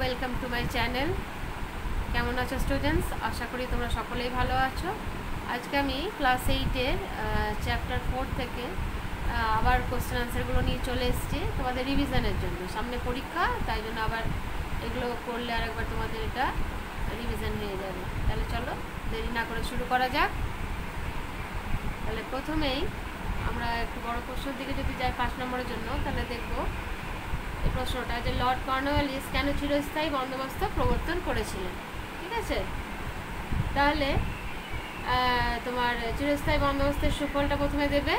Welcome to my channel. কেমন আছো students? আশা করি তোমরা সকলেই ভালো আছো। আজকে আমি ক্লাস 8-এর চ্যাপ্টার 4 থেকে আবার কোশ্চেন আনসারগুলো নিয়ে চলে এসেছি তোমাদের রিভিশনের জন্য। সামনে পরীক্ষা, তাই জন্য আবার এগুলো করলে আর একবার তোমাদের এটা রিভিশন হয়ে যাবে। তাহলে চলো দেরি না করে শুরু করা যাক। তাহলে প্রথমেই আমরা একটু বড় প্রশ্নের দিকে যদি যাই 5 নম্বরের জন্য, তাহলে দেখবো এই প্রশ্নটা যে লর্ড কর্নওয়ালিস কেন চিরস্থায়ী বন্দোবস্ত প্রবর্তন করেছিলেন। ঠিক আছে, তাহলে তোমার চিরস্থায়ী বন্দোবস্তের সুফলটা প্রথমে দেবে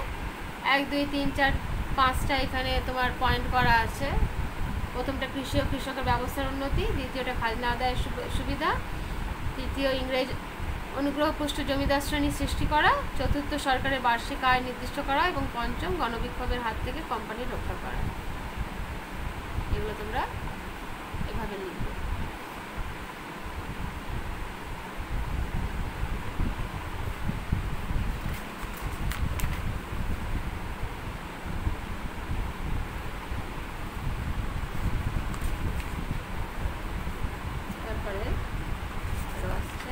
1, 2, 3, 4, 5টা এখানে তোমার পয়েন্ট করা আছে। প্রথমটা কৃষি ও কৃষকের ব্যবস্থার উন্নতি, দ্বিতীয়টা খাজনা আদায়ের সুবিধা, তৃতীয় ইংরেজ অনুগ্রহপুষ্ট জমিদার শ্রেণী সৃষ্টি করা, চতুর্থ সরকারের বার্ষিক আয় নির্দিষ্ট করা এবং পঞ্চম গণবিক্ষোভের হাত থেকে কোম্পানি রক্ষা করা। এগুলো তোমরা এভাবে লিখবে। তারপরে আরো আসছে,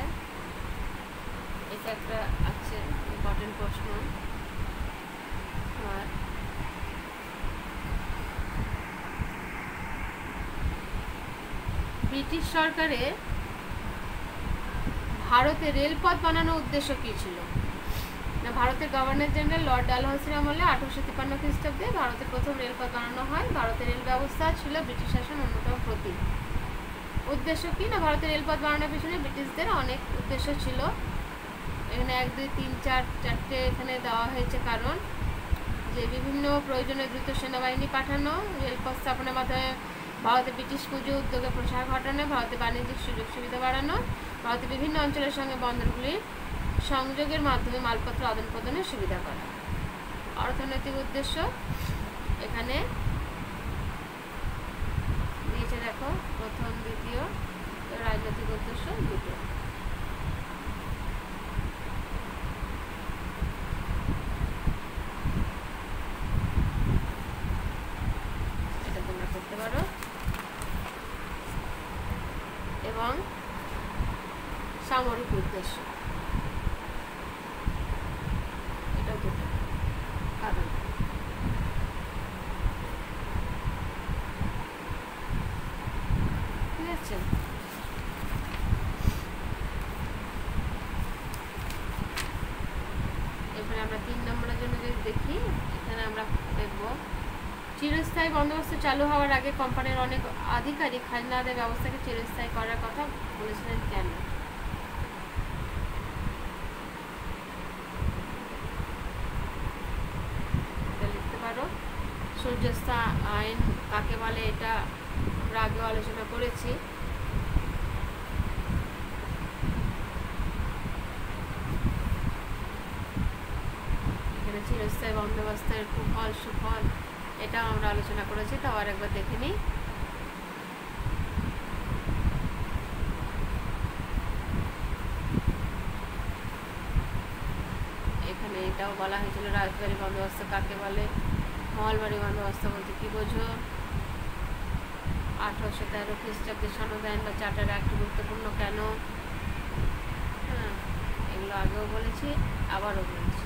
এটা একটা আছে ইম্পর্টেন্ট প্রশ্ন। আর ব্রিটিশ সরকারের ভারতে রেলপথ বানানোর উদ্দেশ্য কী ছিল? না, ভারতের গভর্নর জেনারেল লর্ড ডালহৌসির আমলে 1853 খ্রিস্টাব্দে ভারতের প্রথম রেলপথ বানানো হয়। ভারতের রেল ব্যবস্থা ছিল ব্রিটিশ শাসন অন্যতম প্রতীক। উদ্দেশ্য কি? না, ভারতের রেলপথ বানানোর পিছনে ব্রিটিশদের অনেক উদ্দেশ্য ছিল। এখানে 1, 2, 3, 4 চারটে এখানে দেওয়া হয়েছে কারণ যে বিভিন্ন প্রয়োজনে দ্রুত সেনাবাহিনী পাঠানো, রেলপথ স্থাপনের মাধ্যমে ভারতে ব্রিটিশ পুঁজি উদ্যোগে প্রসার ঘটানো, ভারতে বাণিজ্যিক সুযোগ সুবিধা বাড়ানো, ভারতের বিভিন্ন অঞ্চলের সঙ্গে বন্দরগুলির সংযোগের মাধ্যমে মালপত্র আদান প্রদানের সুবিধা করা। অর্থনৈতিক উদ্দেশ্য এখানে দিয়েছে, দেখো প্রথম, দ্বিতীয়। রাজনৈতিক উদ্দেশ্য দুটো। এটা তোমরা করতে পারো। এবং সামরিক উদ্দেশ্য এটা দুটো কারণ। ঠিক আছে, এবারে আমরা 3 নম্বরের জন্য যদি দেখি, এখানে আমরা দেখব চিরস্থায়ী বন্দোবস্ত চালু হওয়ার আগে কোম্পানির অনেক আধিকারিক খাজনা আদায় ব্যবস্থাকে চিরস্থায়ী করার কথা বলেছিলেন কেন? লিখতে পারো। সূর্যাস্ত আইন কাকে বলে এটা আমরা আগেও আলোচনা করেছি। এখানে চিরস্থায়ী বন্দোবস্তের কুফল সুফল এটা আমরা আলোচনা করেছি, তাও আর একবার দেখে নিই। এখানে এটাও বলা হয়েছিল রাজবাড়ি বন্দোবস্ত কাকে বলে, মহলবাড়ি বন্দোবস্ত বলতে কি বোঝো, 1813 খ্রিস্টাব্দে সনদ আইন বা চার্টার অ্যাক্ট গুরুত্বপূর্ণ কেন? হ্যাঁ, এগুলো আগেও বলেছি, আবারও বলছি।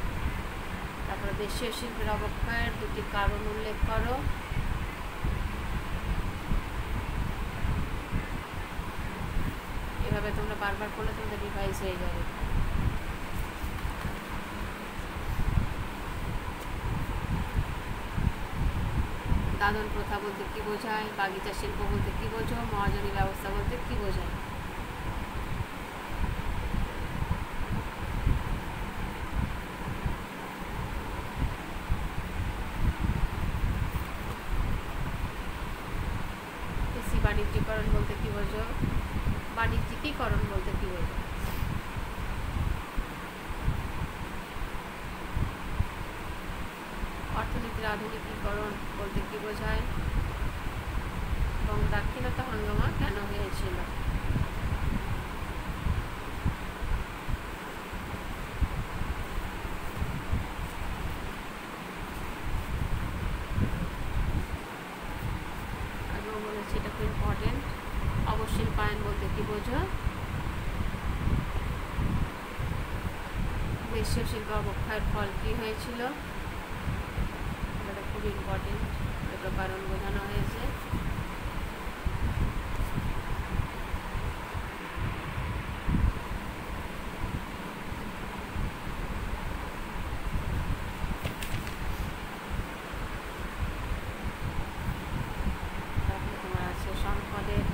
তারপরে দেশীয় শিল্পের অবক্ষয়ের 2টি কারণ উল্লেখ করো। এভাবে তোমরা বারবার করলে তোমাদের রিভাইজ হয়ে যাবে। দাদন প্রথা বলতে কি বোঝায়? বাগিচা শিল্প বলতে কি বোঝো? মহাজনী ব্যবস্থা বলতে কি বোঝায়? কৃষি বাণিজ্যিকরণ বলতে কি বোঝো? বাণিজ্যিকীকরণ বলতে কি বোঝো? অর্থনীতির আধুনিকীকরণ বলতে কি বোঝায়? এবং দাক্ষিণাত্য হাঙ্গামা কেন হয়েছিল? আগেও বলেছি এটা খুব ইম্পর্টেন্ট। অবশিল্পায়ন বলতে কি বোঝো? দেশীয় শিল্প অবক্ষয়ের ফল কি হয়েছিল? এটা খুব ইম্পর্টেন্ট, এটা কারণ বোঝানো হয়েছে। তারপরে তোমার আছে সম্পদের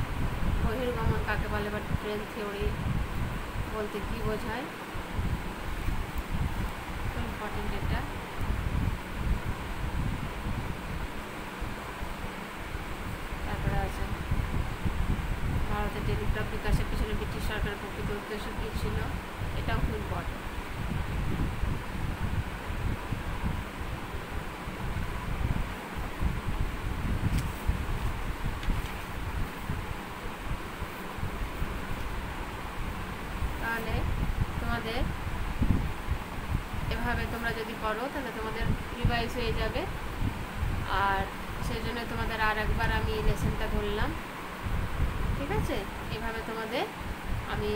বহির্গমন কাকে বলে বা ট্রেন থিওরি বলতে কি বোঝায়? খুব ইম্পর্টেন্ট এটা। তারপরে আছে ভারতের টেলিগ্রাফ বিকাশের পিছনে ব্রিটিশ সরকারের প্রকৃত উদ্দেশ্য কী ছিল? এটাও খুব ইম্পর্টেন্ট। তাহলে তোমাদের এভাবে তোমরা যদি করো তাহলে তোমাদের রিভাইজ হয়ে যাবে। আর সেই জন্য তোমাদের আর একবার আমি লেসনটা ধরলাম, ঠিক আছে? এভাবে তোমাদের আমি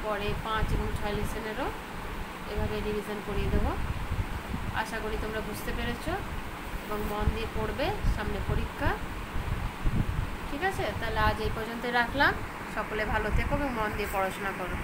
পরে 5 এবং 6 লেসনেরও এভাবে রিভিশন করিয়ে দেবো। আশা করি তোমরা বুঝতে পেরেছো এবং মন দিয়ে পড়বে, সামনে পরীক্ষা, ঠিক আছে? তাহলে আজ এই পর্যন্ত রাখলাম। সকলে ভালো থেকো এবং মন দিয়ে পড়াশোনা করো।